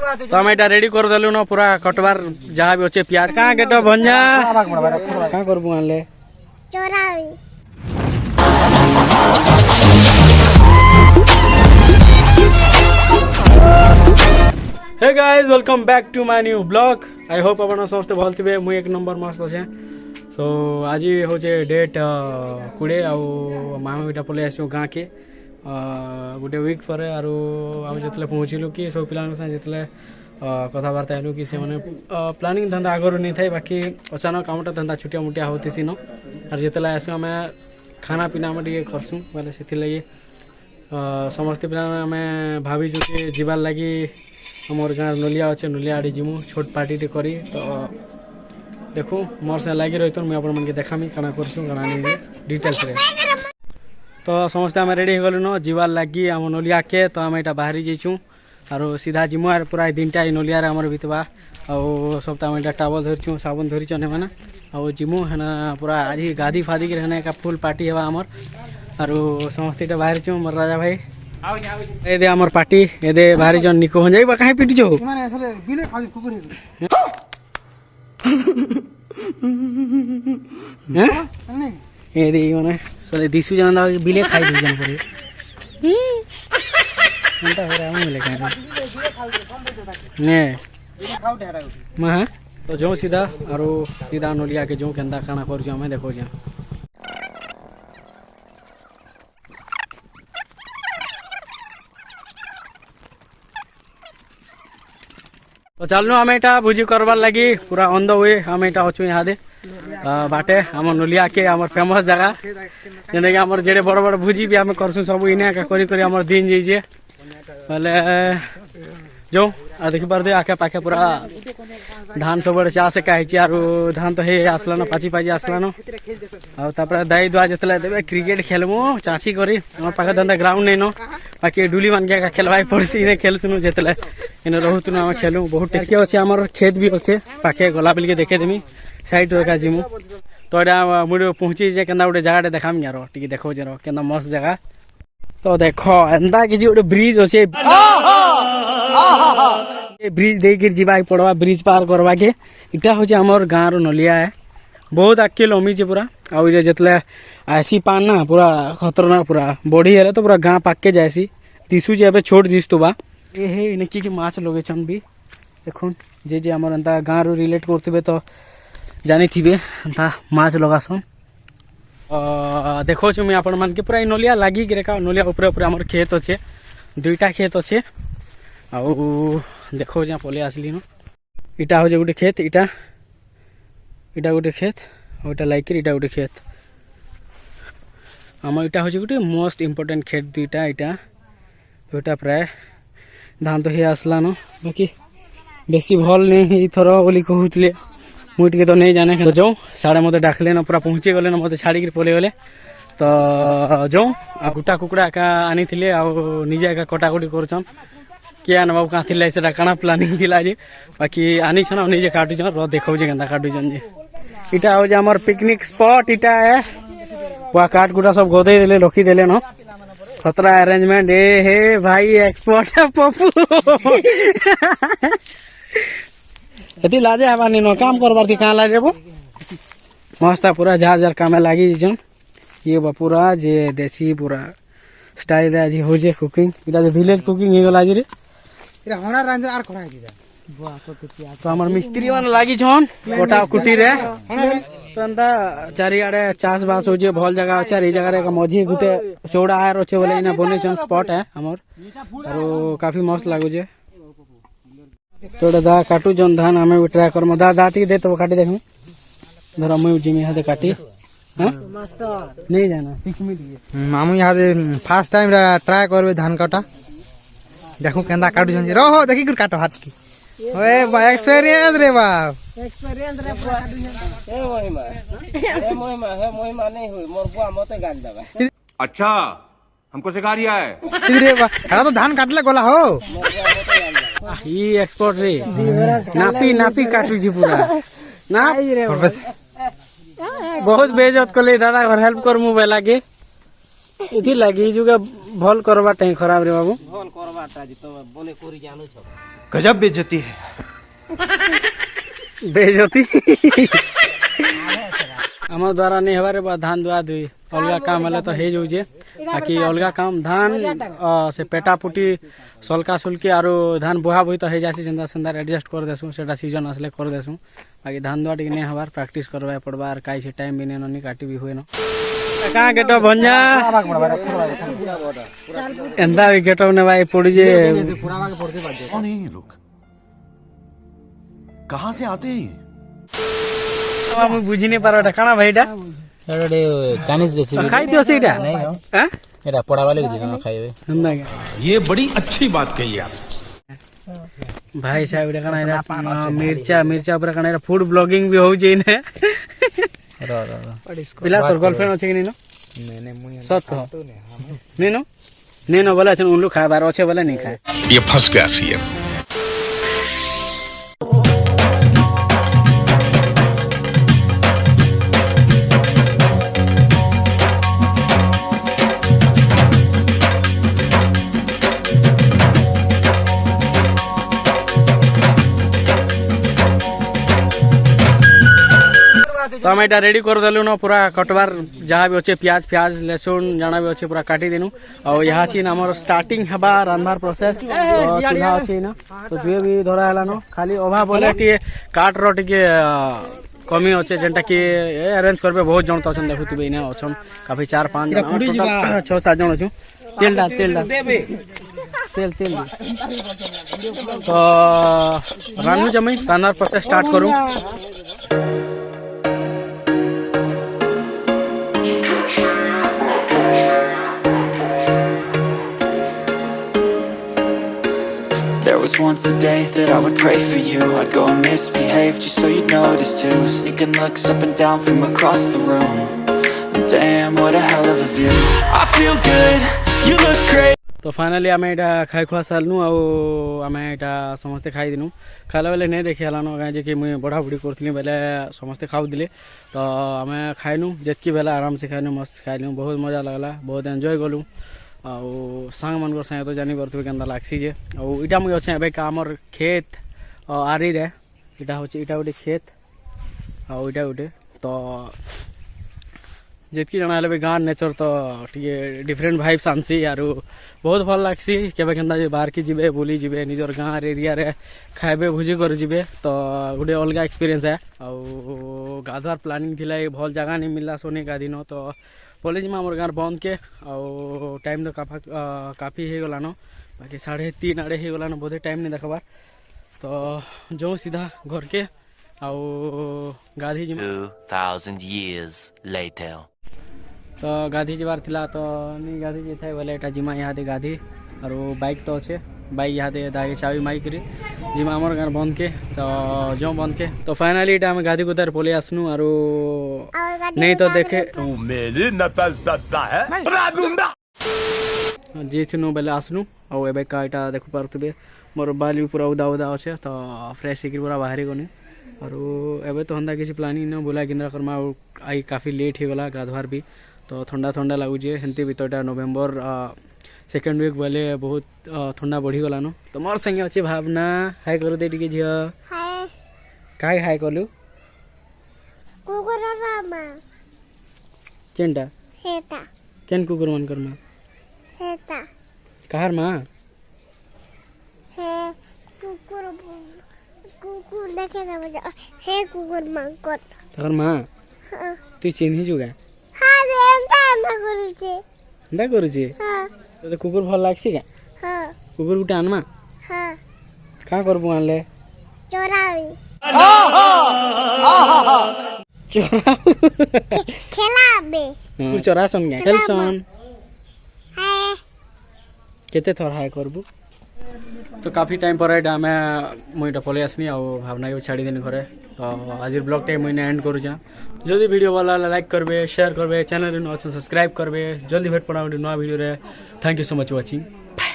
तो हम एटा रेडी कर देलु न पूरा कटवार जहाँ भी अच्छे प्याज कहाँ गेट भंजा कहाँ करबू आनले चोरावी। Hey guys welcome back to my new blog. I hope अपन समस्त भल थे मुझे एक नंबर मस्त अच्छे। सो आज हूँ डेट 20 आउ मामा बेटा पलि आस गाँ के गोटे वीक पर आरो जो पहुँचलु कि सब पिला जिते कथबार्ता हेलु कि से प्लानिंग धंदा आगर नहीं था बाकी अचानक कमटा धंदा छुटिया मुटिया होती सीन और जिते आसू आम खाना पीना में टे करसुँ बोले से लगे समस्त पिला भावीचु कि जीवार लगी हमार गाँव नलिया अच्छे नलिया आड़े जीमु छोट पार्टी करी तो देखू मोर से लगी रही मुझे अपन मन के देखामी काना करसुँ काना नहीं डिटेल्स रे। तो समस्ते आम रेडी हो गलु न जीवार लगी आम नलिया के तो आम यहाँ बाहरी जाइछुँ और सीधा जीमु आर पूरा दिन टा नलिया आमर बीतवा आउ सब आम यहाँ टावल धरचुँ साबुन धरीचन है आउ जीमु है पूरा आज गाधी फादी के रहने का फुल पार्टी है आमर और समस्ते यहाँ बाहरी छुँ मोर राजा भाई ए आमर पार्टी ए बाहरी जन निको हो जाइबा काहे पिट जो ए दे माने सले दिसु जन बिले खाई दे जन पड़े घंटा हो रहा मिले खाए ने मा तो जो सीधा और सीधा नलिया के जो केंदा खाना कर जो हमें देखो जा। तो चलनु आम यहाँ भोजी करवार लगी पूरा ऑन द वे आम यहाँ अच्छु यहाँ दे बाटे आम नलिया के आम फेमस जगह जेने आम जेडे बड़ बड़ भोजी भी आम करसु सब इने करी आम दिन जाइए बोले जो देखी पारे आखे पाखे पूरा धान सब चाष एकाई आर धान तो हे आसलान पाची पाची आसलान आपर दाई दुआ जिते देवे क्रिकेट खेलमु चाची करी आम पाखे धंदा ग्राउंड नहीं न बाकी डुली मान के खेलवाई पड़सी इने खेलसुनु जिते इन रोतुन आम खेलु बहुत टेके अच्छे आमर खेत भी अच्छे पाखे गला बेल के देखे देमी साइड रखा जीमु तो यहाँ मुझे पहुँची जे केना गोटे जगह देखामी यार टी देखो जे केना मस्त जगह। तो देख एंता कि गोटे ब्रिज अच्छे ब्रिज देकर जीवा पड़वा ब्रिज पार करवा के इटा हूँ आमर गाँव नलिया है बहुत आगे लमीचे पूरा आउ जितने आसी पान ना पूरा खतरनाक पूरा बढ़ी है तो पूरा गाँ पाके जाएसी दिशुचे ए छोट दिशतु बा ये हे इन कि माछ लगे भी देखुन जे आमर एंता गाँव रू रिलेट करते तो जानी थे एंता माछ लगासन देखो मुझे आपण मान के पूरा नलिया लगी रेखा नलिया उपरे उपरे आमर खेत अच्छे दुईटा खेत अच्छे आउ देखो जहाँ पलि आसली न इटा हूँ गोटे खेत इटा इटा गोटे खेत और इटा लाइक इटा गोटे खेत आम इटा हूँ गोटे मोस्ट इम्पोर्टेंट खेत दुईटा इटा दुईटा प्राय धान तो हे आसला न बाकी बेसी भल नहीं थर बोली कहते मुझे तो नहीं जाने तो जो साढ़े मत डाकले न पूरा पहुँची गले मत छाड़ी पलि गले तो जो गोटा कुकुड़ा एका आनी निजे एका कटाकटी करछन किए नबाबू कहाँ थी से काना प्लानिंग थिला जे बाकी आनी छन निजे काटुछन रो देखौ जे केनता काटुछन जे इटा हो जे हमर पिकनिक स्पॉट इटा है पूरा काट कुटा सब गोदे देले रखी देले न खतरा अरेंजमेंट ए हे भाई एक्सपर्ट है पप्पू एती लाजे आबानी न काम करबार थी कहाँ लाजेबो मस्त पूरा जार जार काम लागी जन ये बा पूरा जे देसी पूरा स्टाइल रे जी हो जे कुकिंग इटा जे विलेज कुकिंग हे गला जी रे इरा होना रंजन आर खरा है तो हमर मिस्त्री मन लागी छन कोटा कुटी रे तो अंदा चारि आड़े चास बास हो जे भल जगह अछि ए जगह रे मझी गुटे चौड़ा आयर अछि बोले इना बने छन स्पॉट है हमर और काफी मस्त लागो जे तो दा काटू जन धान हमें ट्राई करम दा दाती दे तो काटी देखम धर मैं जिमी हाथे काटी हां नहीं जाना सीख मी दिए मामू यहाँ फर्स्ट टाइम ट्राई करबे धान काटा देखो केंदा काटू जन रहो देखी कर काटो हाथ की ओए बा एक्सपीरियंस रे बा एक्सपीरियंस रे ए मोहिमा नहीं हुई मोर बुआ मते गाल देबा अच्छा हमको सिखा रिया है रे बा हरा तो धान काटले गोला हो ई एक्सपर्ट रे नापी नापी काटू जी पूरा ना बस बहुत बेइज्जत कले दादा घर हेल्प कर मु बेला के इथि लागी जुगा भल करबा टाइम खराब रे बाबू भल करबा ता जी तो बोले कोरी जानु छ गजब बेइज्जती है। बेइज्जती আমার দ্বারা নেই হবারে বা ধান ধোয়া ধুই অলগা কাম হলে তো হয়ে যাচ্ছে বাকি অলগা কাম ধান সে পেটা পুটি সলকা সুলকি আর ধান বুহা বুহি তো হয়ে যাচ্ছে যেটা সেন্দার এডজস্ট করে দেসু সেটা সিজন আসলে করে দেসু বাকি ধান ধোয়া টিকে নেই হবার প্র্যাকটিস করবা পড়বা আর কাই সে টাইম भी নেই নি কাটি भी हुए न कहाँ गेट भंजा एंदा गेट ने भाई पड़ी जे कौन है ये लोग, कहाँ से आते हैं? আমি বুঝি নি পারো এটা কানা ভাই এটা এটারে চাইনিজ রেসিপি খাই দিও সেইটা হ্যাঁ এটা পড়াবালে জীবন খাইবে এন্দা ये बड़ी अच्छी बात कही आप। भाई साहब এটা কানা এটা मिर्चा ऊपर काना এটা फूड ब्लॉगिंग भी हो जाई ने पिला तोर गर्लफ्रेंड আছে কি নিনো सत নিনো নিনো বলে আছেন উন লোক খাবার আছে বলে नहीं खाए ये फंस गया सीएम। तो आम यहाँ रेडी कर देलु न पूरा कटवार जहाँ भी अच्छे प्याज फ्याज लहसुन जाना भी अच्छे पूरा काटी देनु और यहाँ छी आम स्टार्टिंग हवा रांधार प्रोसेस तो चूल्हा अच्छे ना तो जुए भी धरा है न खाली अभाव बोले टी काटर टी कमी अच्छे जेनटा कि अरेंज करबे बहुत जन तो अच्छा देखुवे इना अच्छा काफी 4-5 जन 6-7 जन अच्छु तेल डाल तेल तो रानू जमी रांधार प्रोसेस स्टार्ट करूँ There was once a day that I would pray for you. I'd go and misbehave just so you'd notice too. Sneaking looks up and down from across the room. And damn, what a hell of a view. I feel good, you look great. तो finally आम यहाँ खाई खुआ सारूँ आम यहाँ समस्ते खाई दिनु खाला बेले नहीं देखी हलान कहीं कि मुझे बढ़ा बुढ़ी करी बेले समस्ते खाऊले तो आम खाइनु जितकी बेला आराम से खाइनु मस्त खाइलु बहुत मजा लगला बहुत एंजॉय कलु आउ सांग मान सागे तो जानी पारे के लागसी जे आईटा मुझे अच्छे एवं आमर खेत आरी रे इटा हूँ इटा गोटे खेत आईटा गोटे तो जितकी जना भी गाँ नेचर तो टे डिफरेंट भाइब्स आनसी यार बहुत भल लगसी केबे केनता बाहर की जीवे बुली जीवे निजर गाँ एरिया रे खाइबे भोजी कर जीवे तो गोटे अलग एक्सपीरियंस है आउ गाधवार प्लानिंग थिला भल जगह नहीं मिलला सोने का दिन तो पलि जिमा मोर गाँव बंद के आउ टाइम तो काफी हो गलान बाकी 3:30 आड़े हो गलान बोधे टाइम नहीं देखबार तो जो सीधा घर के आउ गाधी जिमा 2000 years later. तो गाधी जबार थिला तो नहीं गाधी जी था बोले एटा जिमा यहाँ गाधी और बाइक तो अच्छे बाइक यहाँ दागे चाबी माई करी जिमा आमर गाँव बंद के तो जो बंद के तो फाइनाली इटा आम गाधी को तार पलि आसनु और नहीं तो देखे मेरी नकल करता है जी थी बेले आसनु और एबे का इटा देखु पारुथिबे मोर बाल भी पूरा उदा उदा अच्छे तो फ्रेश होकर पूरा बाहरी गनी और एबे तो हंदा किसी प्लानिंग न बुला केन्द्रा करमा आई काफ़ी लेट हो गला गाधवार भी तो ठंडा ठंडा लगुचे हेंती भी तो नवेम्बर सेकेंड वीक बोले बहुत ठंडा बढ़ी गलान तो मोर संगे अच्छे भावना हाय कर दे टी झील काय हाय कलु केनटा केन कुकुर मन करमा कहार माँ कुकुर देखे ना मुझे हे कुकुर मांगकर तोहर माँ तू चिन्ही जुगा हाँ रे अंधा करूचे एंता करूचे हाँ तो कुकुर भल लागसी क्या हाँ कुकुर गुटे आनमा हाँ कहाँ करबू आनले चोरावी चोरा खेलाबे कुकुर चोरासन क्या खेलसन हाय केते थोर हाय करबू तो काफ़ी टाइम पर एटा आम मुझे पलि आसनी आ भावना को छाड़ी देनी घरे तो आज ब्लॉग टाइम मुझे एंड करूँ जदि वीडियो भल लाइक करबे शेयर करबे चैनल अच्छा सब्सक्राइब करबे जल्दी भेट पड़ा नया वीडियो रे thank you so much watching bye.